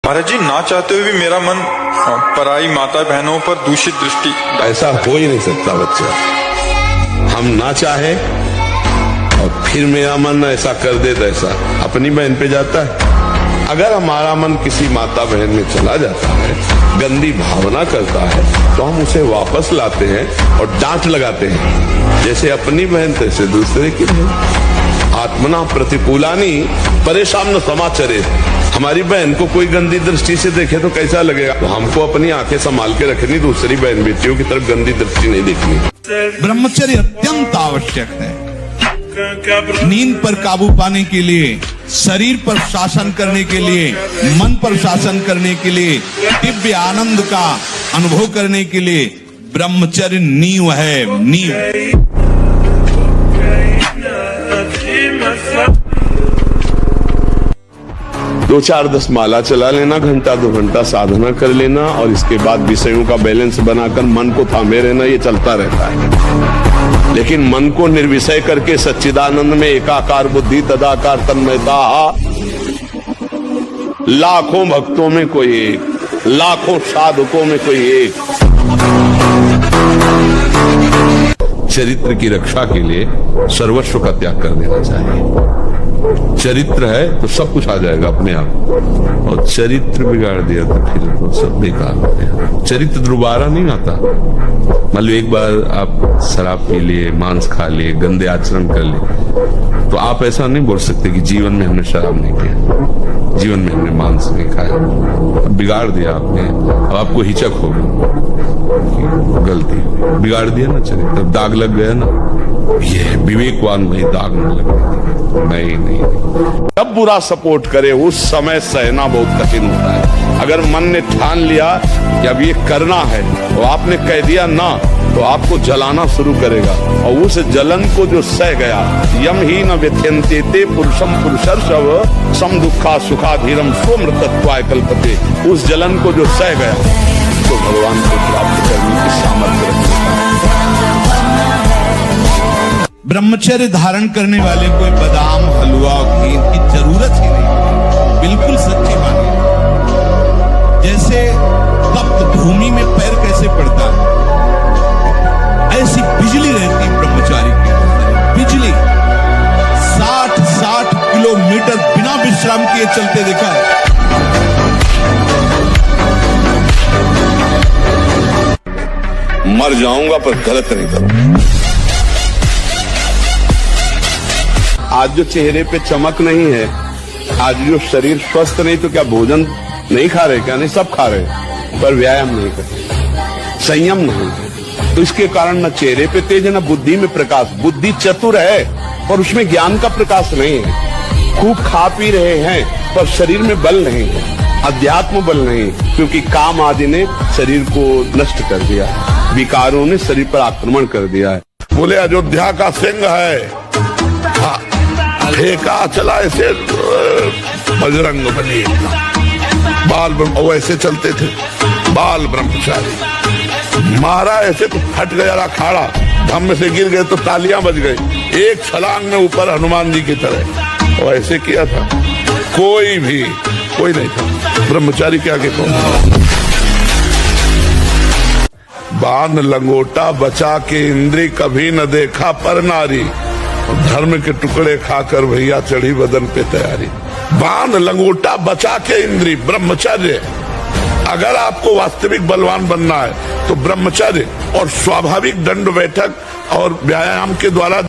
महाराज जी, ना चाहते हुए भी मेरा मन पराई माता बहनों पर दूषित दृष्टि। ऐसा हो ही नहीं सकता बच्चा। हम ना चाहे और फिर मेरा मन ऐसा कर दे, तो ऐसा अपनी बहन पे जाता है। अगर हमारा मन किसी माता बहन में चला जाता है, गंदी भावना करता है, तो हम उसे वापस लाते हैं और डांट लगाते हैं। जैसे अपनी बहन तैसे दूसरे की बहन। आत्मना प्रतिकूलानी परेशान न समाचरे। हमारी बहन को कोई गंदी दृष्टि से देखे तो कैसा लगेगा? तो हमको अपनी आंखें संभाल के रखनी, दूसरी बहन बेटियों की तरफ गंदी दृष्टि नहीं देखनी। ब्रह्मचर्य अत्यंत आवश्यक है। नींद पर काबू पाने के लिए, शरीर पर शासन करने के लिए, मन पर शासन करने के लिए, दिव्य आनंद का अनुभव करने के लिए ब्रह्मचर्य नींव है, नींव। 2-4-10 माला चला लेना, घंटा 2 घंटा साधना कर लेना और इसके बाद विषयों का बैलेंस बनाकर मन को थामे रहना, ये चलता रहता है। लेकिन मन को निर्विषय करके सच्चिदानंद में एकाकार बुद्धि तदाकार तन्मयता, लाखों भक्तों में कोई एक, लाखों साधकों में कोई एक। चरित्र की रक्षा के लिए सर्वस्व का त्याग कर देना चाहिए। चरित्र है तो सब कुछ आ जाएगा अपने आप, और चरित्र बिगाड़ दिया तो फिर तो सब बेकार हो गया। चरित्र दोबारा नहीं आता। मान लो एक बार आप शराब पी लिए, मांस खा लिए, गंदे आचरण कर लिए, तो आप ऐसा नहीं बोल सकते कि जीवन में हमने शराब नहीं किया, जीवन में हमने मांस नहीं खाया। बिगाड़ दिया आपने, अब आपको हिचक होगी, गलती बिगाड़ दिया ना चरित्र, दाग लग गया ना। ये विवेकवान वही दाग न लगे। नहीं, जब बुरा सपोर्ट करे उस समय सहना बहुत कठिन होता है। अगर मन ने ठान लिया कि अब ये करना है, तो आपने कह दिया ना, तो आपको जलाना शुरू करेगा, और उस जलन को जो सह गया, यम ही न व्यथ्यन्ते पुरुषम पुरुषर्षव सम दुखा सुखाधीरम स्वमृतत्वाय कल्पते। उस जलन को जो सह गया, तो भगवान को प्राप्त करने की सामर्थ्य रखता है। ब्रह्मचर्य धारण करने वाले कोई बादाम, हलवा, घी की जरूरत ही नहीं। बिल्कुल सच्ची बात है। जैसे तप्त भूमि में पैर कैसे पड़ता है, ऐसी बिजली रहती ब्रह्मचारी की। बिजली 60 किलोमीटर बिना विश्राम किए चलते देखा है। मर जाऊंगा पर गलत नहीं करूंगा। आज जो चेहरे पे चमक नहीं है, आज जो शरीर स्वस्थ नहीं, तो क्या भोजन नहीं खा रहे? क्या नहीं, सब खा रहे, पर व्यायाम नहीं करते, संयम नहीं है। तो इसके कारण न चेहरे पे तेज है, न बुद्धि में प्रकाश। बुद्धि चतुर है पर उसमें ज्ञान का प्रकाश नहीं है। खूब खा पी रहे हैं पर शरीर में बल नहीं है, अध्यात्म बल नहीं, क्योंकि काम आदि ने शरीर को नष्ट कर दिया है, विकारों ने शरीर पर आक्रमण कर दिया है। बोले अयोध्या का सिंह है, फेंका चला ऐसे बजरंग बली, बाल वैसे चलते थे, बाल ब्रह्मचारी। मारा ऐसे तो फट गया अखाड़ा, धम्म से गिर गए तो तालियां बज गई। एक छलांग में ऊपर हनुमान जी की तरह, और ऐसे किया था। कोई नहीं था ब्रह्मचारी के आगे कौन? बाण लंगोटा बचा के इंद्री, कभी न देखा पर नारी, धर्म के टुकड़े खाकर भैया चढ़ी बदन पे तैयारी। बाण लंगोटा बचा के इंद्री, ब्रह्मचर्य। अगर आपको वास्तविक बलवान बनना है तो ब्रह्मचर्य और स्वाभाविक दंड बैठक और व्यायाम के द्वारा